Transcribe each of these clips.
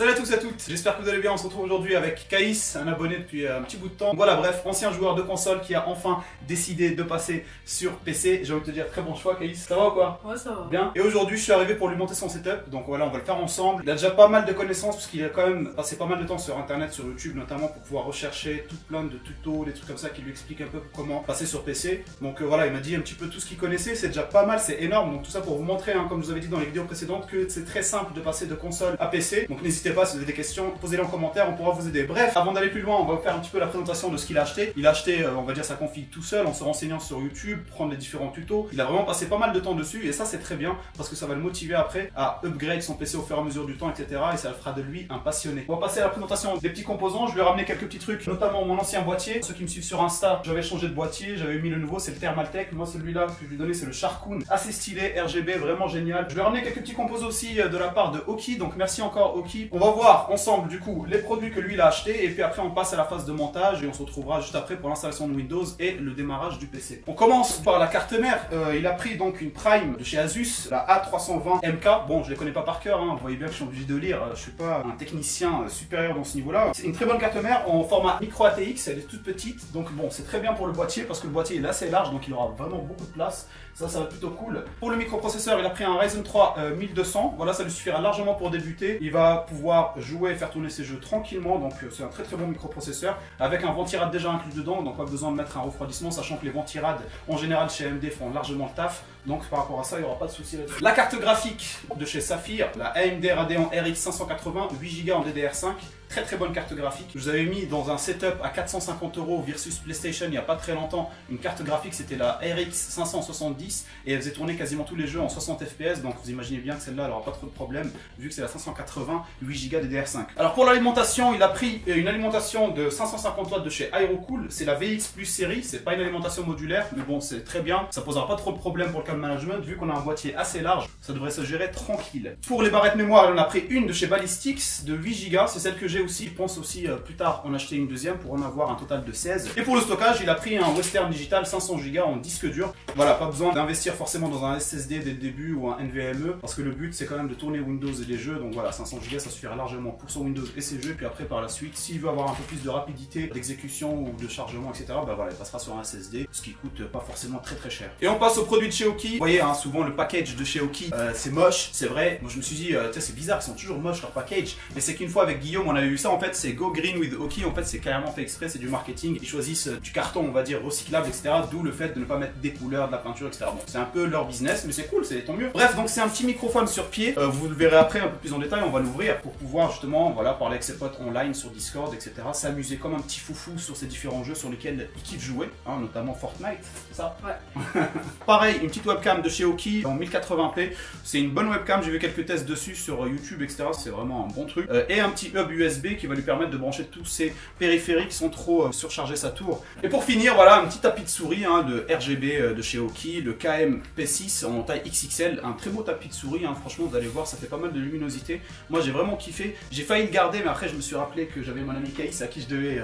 Salut à tous et à toutes, j'espère que vous allez bien. On se retrouve aujourd'hui avec Kaïs, un abonné depuis un petit bout de temps. Voilà, bref, ancien joueur de console qui a enfin décidé de passer sur PC. J'ai envie de te dire très bon choix, Kaïs. Ça va ou quoi? Ouais, ça va. Bien. Et aujourd'hui, je suis arrivé pour lui monter son setup. Donc voilà, on va le faire ensemble. Il a déjà pas mal de connaissances parce qu'il a quand même passé pas mal de temps sur internet, sur YouTube notamment, pour pouvoir rechercher tout plein de tutos, des trucs comme ça qui lui expliquent un peu comment passer sur PC. Donc voilà, il m'a dit un petit peu tout ce qu'il connaissait. C'est déjà pas mal, c'est énorme. Donc tout ça pour vous montrer, hein, comme je vous avais dit dans les vidéos précédentes, que c'est très simple de passer de console à PC. Donc n'hésitez pas, si vous avez des questions, posez-les en commentaire, on pourra vous aider. Bref, avant d'aller plus loin, on va faire un petit peu la présentation de ce qu'il a acheté. Il a acheté, on va dire, sa config tout seul, en se renseignant sur YouTube, prendre les différents tutos. Il a vraiment passé pas mal de temps dessus, et ça c'est très bien, parce que ça va le motiver après à upgrade son PC au fur et à mesure du temps, etc. Et ça fera de lui un passionné. On va passer à la présentation des petits composants. Je lui ai ramené quelques petits trucs, notamment mon ancien boîtier. Ceux qui me suivent sur Insta, j'avais changé de boîtier, j'avais mis le nouveau, c'est le Thermaltake. Moi celui-là que je lui ai donné, c'est le Sharkoon, assez stylé, RGB, vraiment génial. Je lui ai ramené quelques petits composants aussi de la part de Oki, donc merci encore Oki. On va voir ensemble du coup les produits que lui il a acheté, et puis après on passe à la phase de montage et on se retrouvera juste après pour l'installation de Windows et le démarrage du PC. On commence par la carte mère. Il a pris donc une Prime de chez Asus, la A320MK. Bon, je les connais pas par cœur, hein. Vous voyez bien que je suis obligé de lire, je suis pas un technicien supérieur dans ce niveau-là. C'est une très bonne carte mère en format micro ATX, elle est toute petite, donc bon, c'est très bien pour le boîtier parce que le boîtier est assez large, donc il aura vraiment beaucoup de place. Ça va être plutôt cool. Pour le microprocesseur, il a pris un Ryzen 3 1200. Voilà, ça lui suffira largement pour débuter. Il va pouvoir jouer et faire tourner ses jeux tranquillement. Donc c'est un très très bon microprocesseur avec un ventirad déjà inclus dedans. Donc pas besoin de mettre un refroidissement, sachant que les ventirades en général chez AMD font largement le taf. Donc par rapport à ça, il n'y aura pas de souci là-dessus. La carte graphique de chez Saphir, la AMD Radeon RX 580, 8Go en DDR5. Très très bonne carte graphique. Je vous avais mis dans un setup à 450 € versus PlayStation il n'y a pas très longtemps. Une carte graphique, c'était la RX 570 et elle faisait tourner quasiment tous les jeux en 60 FPS. Donc vous imaginez bien que celle-là, elle n'aura pas trop de problème vu que c'est la 580 8Go DDR5. Alors pour l'alimentation, il a pris une alimentation de 550 watts de chez Aerocool. C'est la VX Plus série. C'est pas une alimentation modulaire, mais bon, c'est très bien. Ça posera pas trop de problème pour le câble management vu qu'on a un boîtier assez large. Ça devrait se gérer tranquille. Pour les barrettes mémoire, il en a pris une de chez Ballistix de 8Go. C'est celle que j'ai aussi. Je pense aussi plus tard en acheter une deuxième pour en avoir un total de 16. Et pour le stockage, il a pris un Western Digital 500Go en disque dur. Voilà, pas besoin d'investir forcément dans un SSD dès le début ou un NVMe parce que le but c'est quand même de tourner Windows et les jeux. Donc voilà, 500Go ça suffira largement pour son Windows et ses jeux. Puis après par la suite, s'il veut avoir un peu plus de rapidité d'exécution ou de chargement, etc., bah voilà, il passera sur un SSD, ce qui coûte pas forcément très très cher. Et on passe aux produits de chez Oki. Vous voyez, hein, souvent le package de chez Oki, c'est moche, c'est vrai. Moi je me suis dit, c'est bizarre, ils sont toujours moches leur package. Mais c'est qu'une fois avec Guillaume, on avait vu ça en fait. C'est Go Green with Oki, en fait c'est carrément fait exprès, c'est du marketing. Ils choisissent du carton, on va dire, recyclable, etc. D'où le fait de ne pas mettre des couleurs, de la peinture, etc. Bon, c'est un peu leur business, mais c'est cool, c'est tant mieux. Bref, donc c'est un petit microphone sur pied. Vous le verrez après un peu plus en détail, on va l'ouvrir pour pouvoir justement, voilà, parler avec ses potes online sur Discord, etc. S'amuser comme un petit foufou sur ces différents jeux sur lesquels il kiffe jouer, hein, notamment Fortnite, c'est ça? Ouais. Pareil, une petite webcam de chez Oki en 1080p. C'est une bonne webcam, j'ai vu quelques tests dessus sur YouTube, etc. C'est vraiment un bon truc. Et un petit hub USB qui va lui permettre de brancher tous ces périphériques sans trop surcharger sa tour. Et pour finir, voilà un petit tapis de souris, hein, de RGB de chez Oki, le KM P6 en taille XXL, un très beau tapis de souris, hein, franchement vous allez voir, ça fait pas mal de luminosité. Moi j'ai vraiment kiffé, j'ai failli le garder, mais après je me suis rappelé que j'avais mon ami Kaïs à qui je devais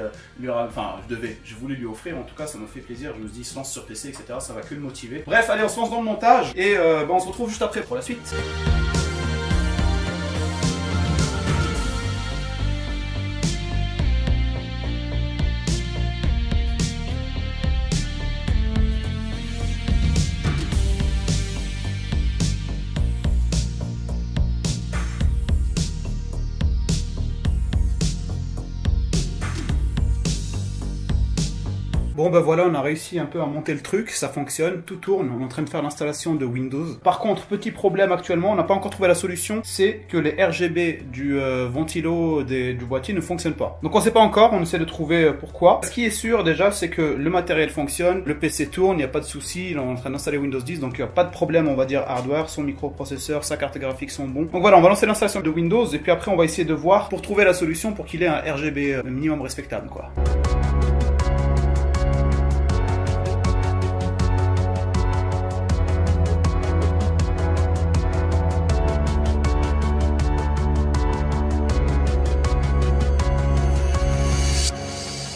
je voulais lui offrir, en tout cas ça m'a fait plaisir, je me suis dit, il se lance sur PC, etc., ça va que le motiver. Bref, allez, on se lance dans le montage, et on se retrouve juste après pour la suite. Bon bah voilà, on a réussi un peu à monter le truc, ça fonctionne, tout tourne, on est en train de faire l'installation de Windows. Par contre, petit problème actuellement, on n'a pas encore trouvé la solution, c'est que les RGB du ventilo du boîtier ne fonctionnent pas. Donc on sait pas encore, on essaie de trouver pourquoi. Ce qui est sûr déjà, c'est que le matériel fonctionne, le PC tourne, il n'y a pas de souci, on est en train d'installer Windows 10, donc il n'y a pas de problème, on va dire hardware, son microprocesseur, sa carte graphique sont bons. Donc voilà, on va lancer l'installation de Windows, et puis après on va essayer de voir pour trouver la solution pour qu'il ait un RGB minimum respectable, quoi.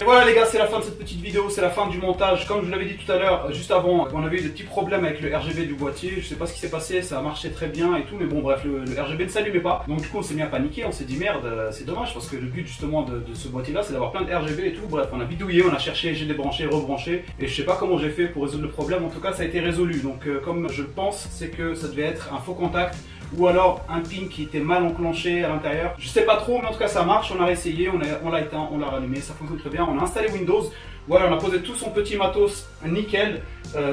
Et voilà les gars, c'est la fin de cette petite vidéo, c'est la fin du montage. Comme je vous l'avais dit tout à l'heure, juste avant, on avait eu des petits problèmes avec le RGB du boîtier. Je sais pas ce qui s'est passé, ça a marché très bien et tout, mais bon bref, le RGB ne s'allumait pas. Donc du coup on s'est mis à paniquer, on s'est dit merde, c'est dommage parce que le but justement de ce boîtier là c'est d'avoir plein de RGB et tout. Bref, on a bidouillé, on a cherché, j'ai débranché, rebranché et je sais pas comment j'ai fait pour résoudre le problème. En tout cas ça a été résolu. Donc comme je le pense, c'est que ça devait être un faux contact ou alors un pin qui était mal enclenché à l'intérieur. Je sais pas trop, mais en tout cas ça marche, on a réessayé, on l'a éteint, on l'a rallumé, ça fonctionne très bien. On a installé Windows, voilà, on a posé tout son petit matos nickel.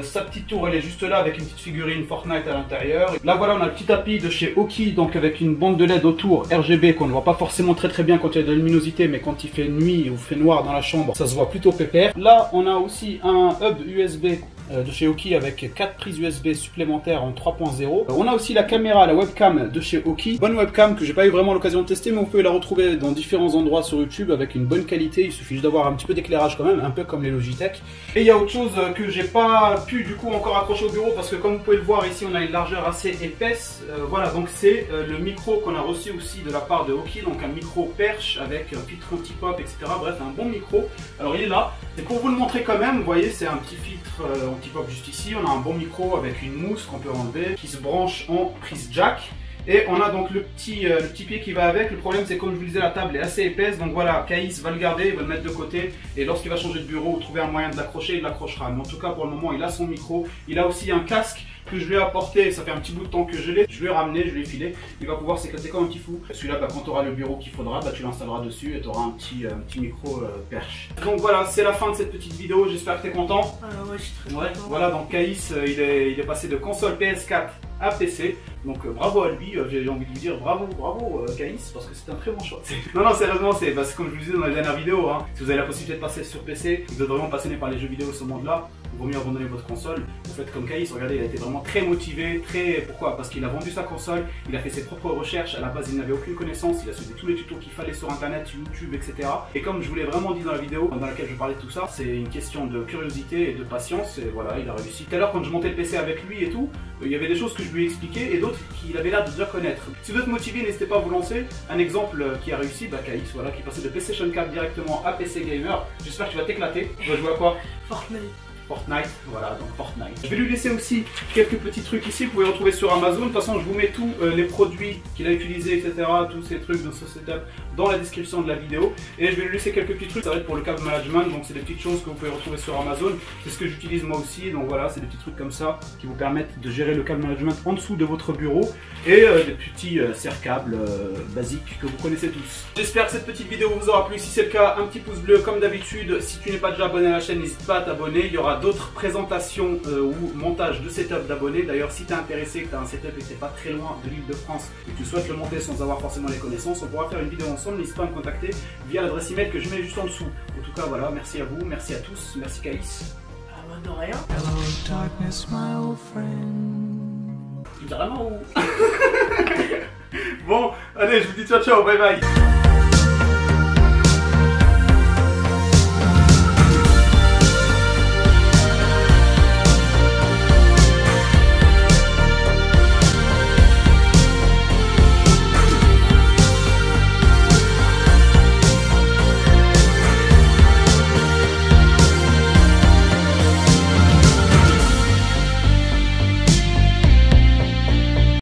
Sa petite tour elle est juste là avec une petite figurine Fortnite à l'intérieur. Là voilà, on a le petit tapis de chez Aukey, donc avec une bande de LED autour RGB qu'on ne voit pas forcément très bien quand il y a de la luminosité, mais quand il fait nuit ou fait noir dans la chambre, ça se voit plutôt pépère. Là on a aussi un hub USB de chez Aukey avec 4 prises USB supplémentaires en 3.0. On a aussi la caméra, la webcam de chez Aukey. Bonne webcam que j'ai pas eu vraiment l'occasion de tester, mais vous pouvez la retrouver dans différents endroits sur YouTube avec une bonne qualité. Il suffit juste d'avoir un petit peu d'éclairage quand même, un peu comme les Logitech. Et il y a autre chose que j'ai pas pu du coup encore accrocher au bureau parce que comme vous pouvez le voir ici, on a une largeur assez épaisse. Voilà, donc c'est le micro qu'on a reçu aussi de la part de Aukey, donc un micro perche avec un filtre anti-pop, etc. Bref, un bon micro. Alors il est là. Et pour vous le montrer quand même, vous voyez, c'est un petit filtre anti-pop juste ici. On a un bon micro avec une mousse qu'on peut enlever, qui se branche en prise jack. Et on a donc le petit pied qui va avec. Le problème c'est comme je vous disais, la table est assez épaisse. Donc voilà, Caïs va le garder, il va le mettre de côté. Et lorsqu'il va changer de bureau ou trouver un moyen de l'accrocher, il l'accrochera. Mais en tout cas pour le moment il a son micro. Il a aussi un casque que je lui ai apporté, ça fait un petit bout de temps que je l'ai. Je lui ai ramené, je lui ai filé. Il va pouvoir s'éclater comme un petit fou. Celui-là, quand tu auras le bureau qu'il faudra, tu l'installeras dessus et tu auras un petit micro perche. Donc voilà, c'est la fin de cette petite vidéo. J'espère que tu es content. Ouais, je suis très content. Voilà, donc Caïs, il est passé de console PS4 à PC. Donc bravo à lui, j'ai envie de lui dire bravo Caïs, parce que c'est un très bon choix. Non, sérieusement, c'est comme je vous le disais dans la dernière vidéo, hein, si vous avez la possibilité de passer sur PC, vous êtes vraiment passionné par les jeux vidéo ce monde-là, il vaut mieux abandonner votre console. Vous faites comme Caïs, regardez, il a été vraiment très motivé, pourquoi? Parce qu'il a vendu sa console, il a fait ses propres recherches, à la base il n'avait aucune connaissance, il a suivi tous les tutos qu'il fallait sur internet, YouTube, etc. Et comme je vous l'ai vraiment dit dans la vidéo dans laquelle je parlais de tout ça, c'est une question de curiosité et de patience, et voilà, il a réussi. Tout à l'heure quand je montais le PC avec lui et tout, il y avait des choses que je lui ai expliquées et d'autres qu'il avait l'air de déjà connaître. Si vous êtes motivé, n'hésitez pas à vous lancer. Un exemple qui a réussi, Caïs, voilà, qui passait de PlayStation 4 directement à PC Gamer. J'espère que tu vas t'éclater. Tu vas jouer à quoi? Fortnite, voilà, donc Fortnite. Je vais lui laisser aussi quelques petits trucs ici, vous pouvez retrouver sur Amazon. De toute façon, je vous mets tous les produits qu'il a utilisés, etc., tous ces trucs dans ce setup dans la description de la vidéo. Et je vais lui laisser quelques petits trucs, ça va être pour le câble management, donc c'est des petites choses que vous pouvez retrouver sur Amazon. C'est ce que j'utilise moi aussi, donc voilà, c'est des petits trucs comme ça qui vous permettent de gérer le câble management en dessous de votre bureau. Et des petits serre-câbles basiques que vous connaissez tous. J'espère que cette petite vidéo vous aura plu. Si c'est le cas, un petit pouce bleu comme d'habitude. Si tu n'es pas déjà abonné à la chaîne, n'hésite pas à t'abonner. Il y aura d'autres présentations ou montages de setup d'abonnés. D'ailleurs, si tu es intéressé, que tu as un setup et que tu n'es pas très loin de l'île de France et que tu souhaites le monter sans avoir forcément les connaissances, on pourra faire une vidéo ensemble. N'hésite pas à me contacter via l'adresse email que je mets juste en dessous. En tout cas, voilà, merci à vous, merci à tous, merci Caïs. De rien. Hello, darkness, my old friend. Vraiment ou... Bon, allez, je vous dis ciao, bye bye.